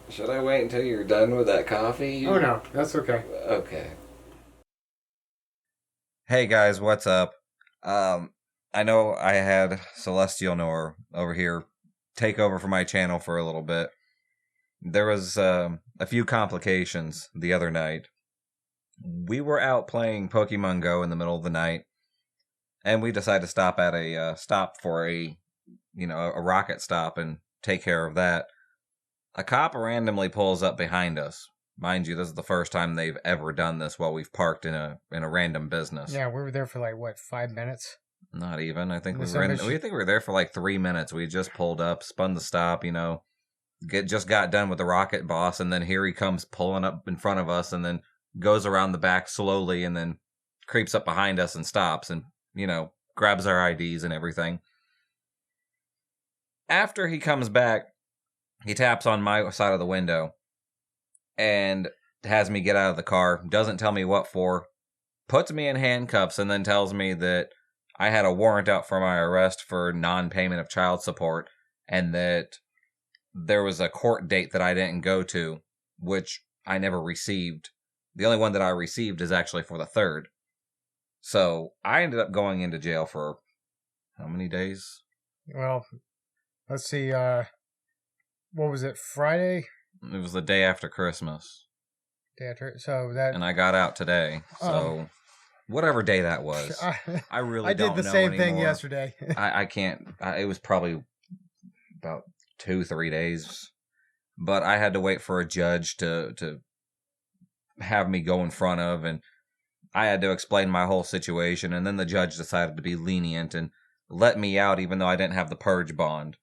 Should I wait until you're done with that coffee? Oh no, that's okay. Okay. Hey guys, what's up? Um, I know I had Celestialnorre over here take over for my channel for a little bit. There was a few complications the other night. We were out playing Pokemon Go in the middle of the night, and we decided to stop at a stop for a rocket stop and take care of that. A cop randomly pulls up behind us. Mind you, this is the first time they've ever done this while we've parked in a random business. Yeah, we were there for like what, 5 minutes? Not even. I think we Was were that in. mission? We think we were there for like 3 minutes. We just pulled up, spun the stop. Just got done with the rocket boss, and then here he comes pulling up in front of us, and then goes around the back slowly, and then creeps up behind us and stops, and grabs our IDs and everything. After he comes back, he taps on my side of the window and has me get out of the car. Doesn't tell me what for. Puts me in handcuffs and then tells me that I had a warrant out for my arrest for non-payment of child support, and that there was a court date that I didn't go to, which I never received. The only one that I received is actually for the 3rd. So I ended up going into jail for how many days? Well, let's see. What was it? Friday? It was the day after Christmas. Day after. So that. And I got out today. So whatever day that was. I really I don't did the know same anymore. thing yesterday. I can't. It was probably about 2-3 days. But I had to wait for a judge to have me go in front of, and I had to explain my whole situation, and then the judge decided to be lenient and let me out even though I didn't have the purge bond.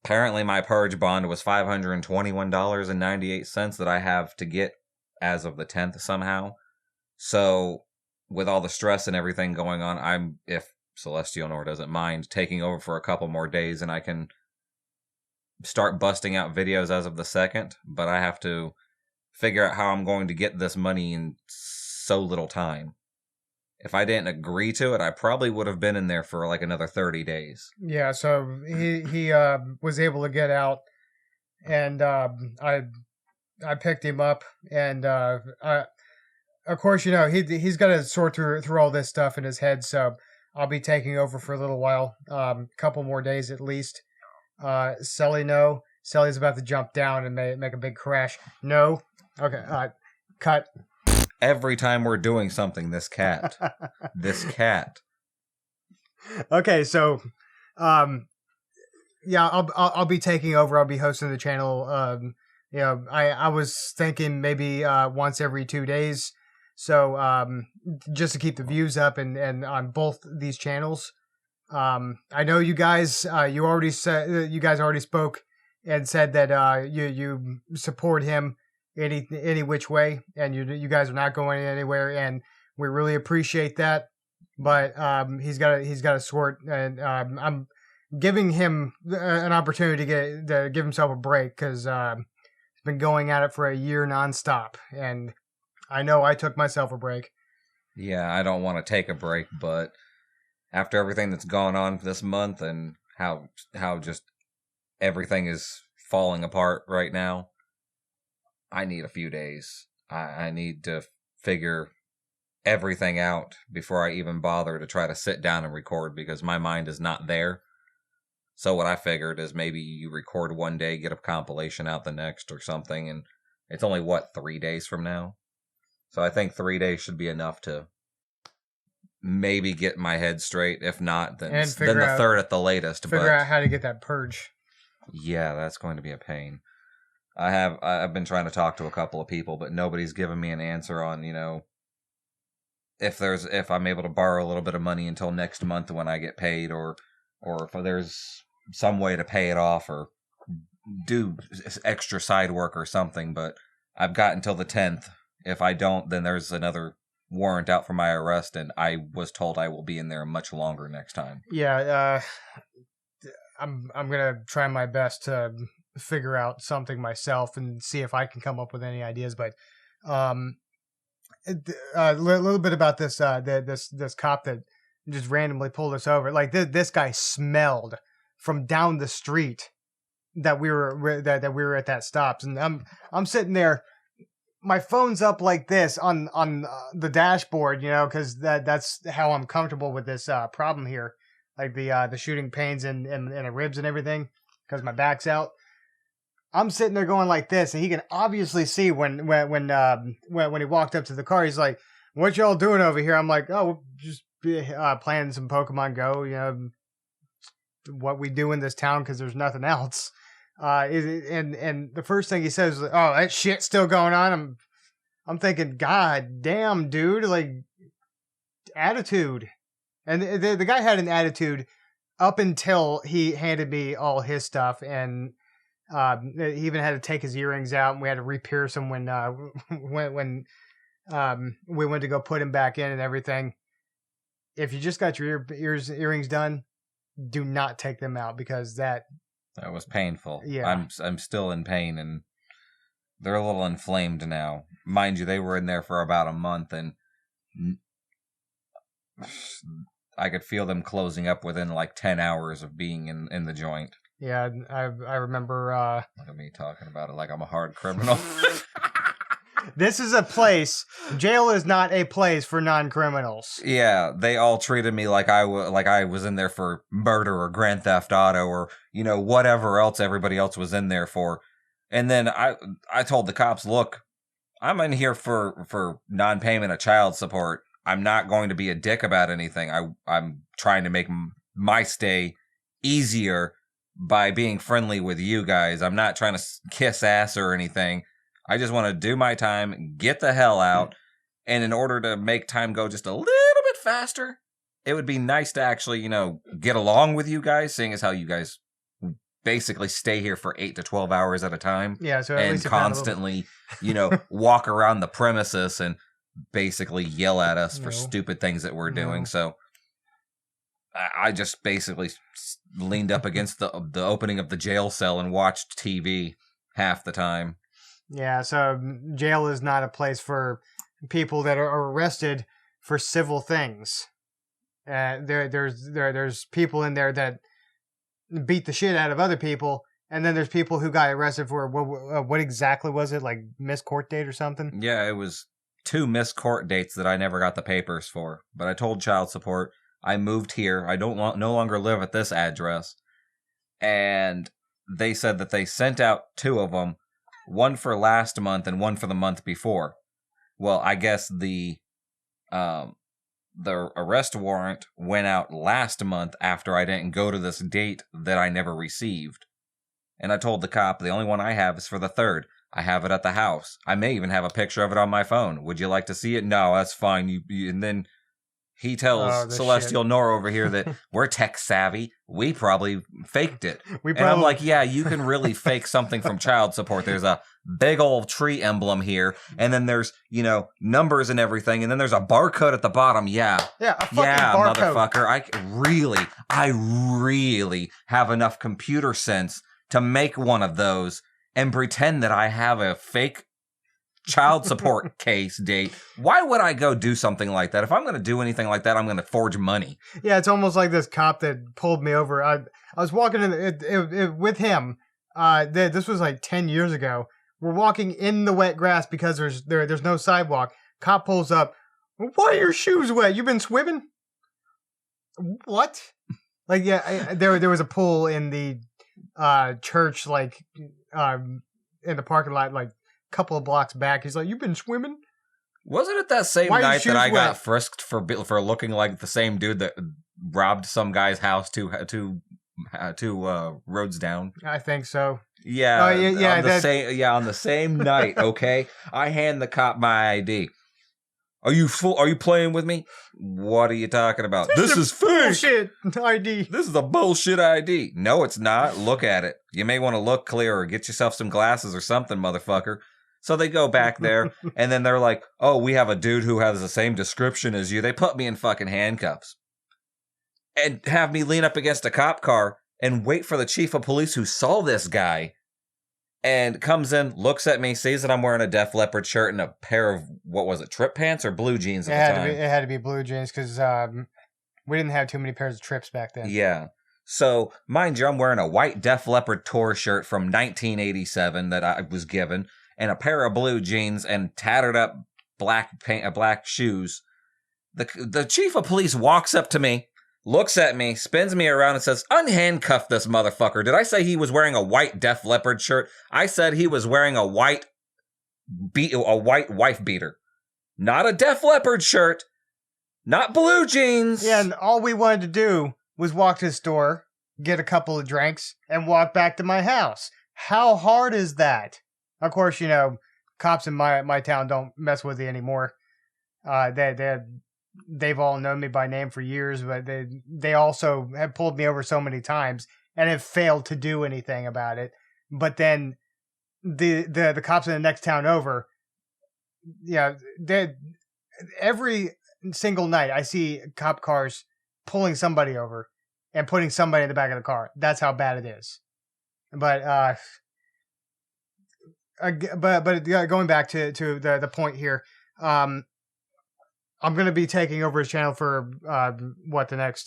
Apparently my purge bond was $521.98 that I have to get as of the 10th somehow. So with all the stress and everything going on, if Celestialnorre doesn't mind, taking over for a couple more days, and I can start busting out videos as of the 2nd, but I have to figure out how I'm going to get this money in so little time. If I didn't agree to it, I probably would have been in there for like another 30 days. Yeah, so he was able to get out, and I picked him up, and of course, he's got to sort through all this stuff in his head, so I'll be taking over for a little while, couple more days at least. Selly's about to jump down and make a big crash. No, okay, cut. Every time we're doing something, this cat. Okay, so, yeah, I'll be taking over. I'll be hosting the channel. I was thinking maybe once every 2 days. So, just to keep the views up and on both these channels. I know you guys. You guys already spoke and said that you support him any which way, and you guys are not going anywhere, and we really appreciate that. But he's got to sort, and I'm giving him an opportunity to give himself a break, because he's been going at it for a year nonstop, and I know I took myself a break. Yeah, I don't want to take a break, but after everything that's gone on this month and how just everything is falling apart right now, I need a few days. I need to figure everything out before I even bother to try to sit down and record, because my mind is not there. So what I figured is maybe you record one day, get a compilation out the next or something, and it's only, 3 days from now? So I think 3 days should be enough to maybe get my head straight. If not, then the 3rd at the latest. Figure out how to get that purge. Yeah, that's going to be a pain. I've been trying to talk to a couple of people, but nobody's given me an answer on, if I'm able to borrow a little bit of money until next month when I get paid, or if there's some way to pay it off or do extra side work or something. But I've got until the 10th. If I don't, then there's another warrant out for my arrest, and I was told I will be in there much longer next time. Yeah, I'm gonna try my best to figure out something myself and see if I can come up with any ideas. But a little bit about this this cop that just randomly pulled us over. Like this guy smelled from down the street that we were at that stops, and I'm sitting there. My phone's up like this on the dashboard, because that's how I'm comfortable with this problem here, like the shooting pains in the ribs and everything, because my back's out. I'm sitting there going like this, and he can obviously see when he walked up to the car. He's like, "What y'all doing over here?" I'm like, "Oh, just playing some Pokemon Go, what we do in this town because there's nothing else." And the first thing he says is, "Oh, that shit's still going on." I'm thinking, God damn, dude, like, attitude. And the guy had an attitude up until he handed me all his stuff, and he even had to take his earrings out, and we had to re-pierce them when we went to go put him back in and everything. If you just got your earrings done, do not take them out, because that was painful. Yeah. I'm still in pain, and they're a little inflamed now. Mind you, they were in there for about a month, and I could feel them closing up within like 10 hours of being in the joint. Yeah, I remember... Look at me talking about it like I'm a hard criminal. This is a place. Jail is not a place for non-criminals. Yeah, they all treated me like I was in there for murder or Grand Theft Auto or, whatever else everybody else was in there for. And then I told the cops, look, I'm in here for non-payment of child support. I'm not going to be a dick about anything. I'm trying to make my stay easier by being friendly with you guys. I'm not trying to kiss ass or anything. I just want to do my time, get the hell out, and in order to make time go just a little bit faster, it would be nice to actually, get along with you guys, seeing as how you guys basically stay here for 8 to 12 hours at a time. Yeah, so at and least constantly, walk around the premises and basically yell at us for stupid things that we're doing. So I just basically leaned up against the opening of the jail cell and watched TV half the time. Yeah, so jail is not a place for people that are arrested for civil things. There's people in there that beat the shit out of other people, and then there's people who got arrested for what exactly was it, like missed court date or something? Yeah, it was 2 missed court dates that I never got the papers for. But I told child support I moved here. I no longer live at this address, and they said that they sent out 2 of them. One for last month and one for the month before. Well, I guess the arrest warrant went out last month after I didn't go to this date that I never received. And I told the cop, the only one I have is for the 3rd. I have it at the house. I may even have a picture of it on my phone. Would you like to see it? No, that's fine. And then he tells Celestialnorre over here that we're tech savvy. We probably faked it. And I'm like, yeah, you can really fake something from child support. There's a big old tree emblem here. And then there's, numbers and everything. And then there's a barcode at the bottom. Yeah. Yeah, a fucking barcode. Motherfucker. I really have enough computer sense to make one of those and pretend that I have a fake child support case date. Why would I go do something like that? If I'm going to do anything like that, I'm going to forge money. Yeah, it's almost like this cop that pulled me over. I was walking with him. This was like 10 years ago. We're walking in the wet grass because there's no sidewalk. Cop pulls up. Why are your shoes wet? You been swimming? What? Like, yeah, there was a pool in the church, like in the parking lot, like couple of blocks back. He's like, "You been swimming?" Wasn't it that same night that I got frisked for looking like the same dude that robbed some guy's house two roads down? I think so. Yeah, on the same night. Okay, I hand the cop my ID. Are you playing with me? What are you talking about? This is fake bullshit ID. This is a bullshit ID. No, it's not. Look at it. You may want to look clearer. Get yourself some glasses or something, motherfucker. So they go back there, and then they're like, oh, we have a dude who has the same description as you. They put me in fucking handcuffs and have me lean up against a cop car and wait for the chief of police who saw this guy and comes in, looks at me, sees that I'm wearing a Def Leppard shirt and a pair of, what was it, trip pants or blue jeans at the time? It had to be blue jeans because we didn't have too many pairs of trips back then. Yeah. So, mind you, I'm wearing a white Def Leppard tour shirt from 1987 that I was given, and a pair of blue jeans and tattered up black shoes. The chief of police walks up to me, looks at me, spins me around, and says, "Unhandcuff this motherfucker." Did I say he was wearing a white Def Leppard shirt? I said he was wearing a white wife beater. Not a Def Leppard shirt. Not blue jeans. Yeah, and all we wanted to do was walk to the store, get a couple of drinks, and walk back to my house. How hard is that? Of course, you know, cops in my town don't mess with you anymore. They've all known me by name for years, but they also have pulled me over so many times and have failed to do anything about it. But then the cops in the next town over, yeah, every single night I see cop cars pulling somebody over and putting somebody in the back of the car. That's how bad it is. But going back to the point here, I'm going to be taking over his channel for the next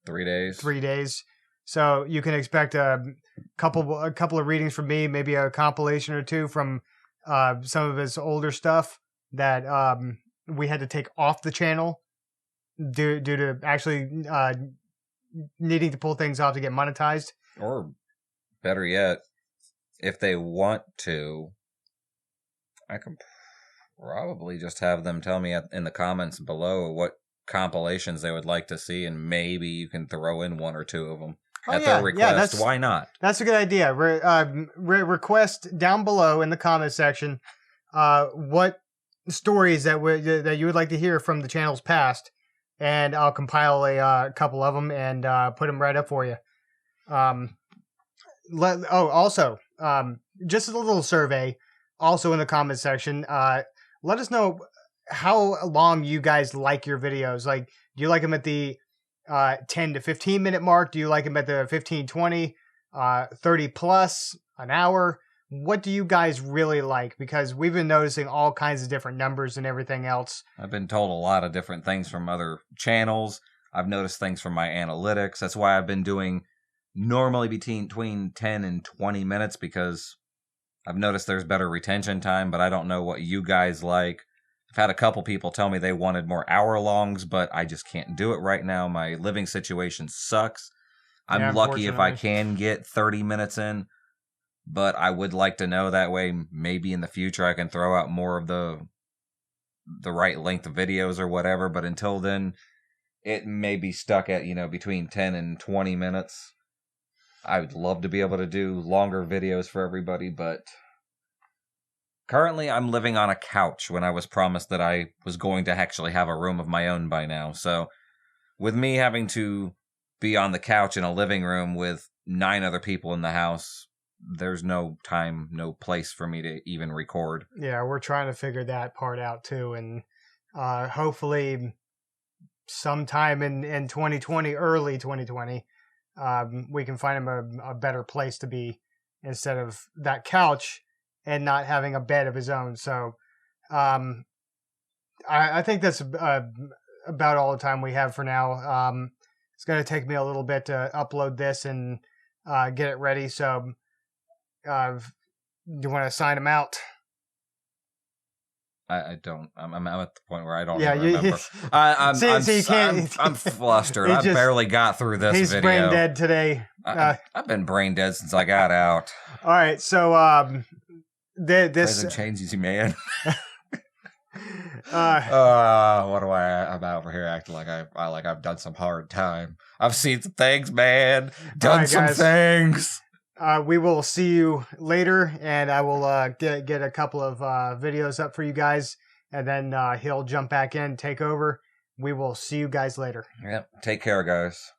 3 days. 3 days. So you can expect a couple of readings from me, maybe a compilation or two from some of his older stuff that we had to take off the channel due to actually needing to pull things off to get monetized. Or better yet, if they want to, I can probably just have them tell me in the comments below what compilations they would like to see, and maybe you can throw in one or two of them their request. Yeah, why not? That's a good idea. Request down below in the comment section what stories that you would like to hear from the channel's past, and I'll compile a couple of them and put them right up for you. Also, just a little survey also in the comment section. Let us know how long you guys like your videos. Like, do you like them at the 10 to 15 minute mark? Do you like them at the 15, 20, 30 plus, an hour? What do you guys really like? Because we've been noticing all kinds of different numbers and everything else. I've been told a lot of different things from other channels. I've noticed things from my analytics. That's why I've been doing normally between 10 and 20 minutes, because I've noticed there's better retention time, but I don't know what you guys like. I've had a couple people tell me they wanted more hour-longs, but I just can't do it right now. My living situation sucks. I'm lucky if I can get 30 minutes in, but I would like to know, that way maybe in the future I can throw out more of the right length of videos or whatever, but until then, it may be stuck at, between 10 and 20 minutes. I would love to be able to do longer videos for everybody, but currently I'm living on a couch when I was promised that I was going to actually have a room of my own by now. So with me having to be on the couch in a living room with 9 other people in the house, there's no time, no place for me to even record. Yeah, we're trying to figure that part out too, and hopefully sometime in 2020, early 2020, we can find him a better place to be instead of that couch and not having a bed of his own. So I think that's about all the time we have for now. It's going to take me a little bit to upload this and get it ready. So do you want to sign him out? I don't. I'm at the point where I don't even remember. I'm flustered. I barely got through this he's video. He's brain dead today. I've been brain dead since I got out. All right, so this prison changes you, man. What do I'm over here acting like I've done some hard time. I've seen some things, man. Done some things. We will see you later, and I will get a couple of videos up for you guys, and then he'll jump back in, take over. We will see you guys later. Yep. Take care, guys.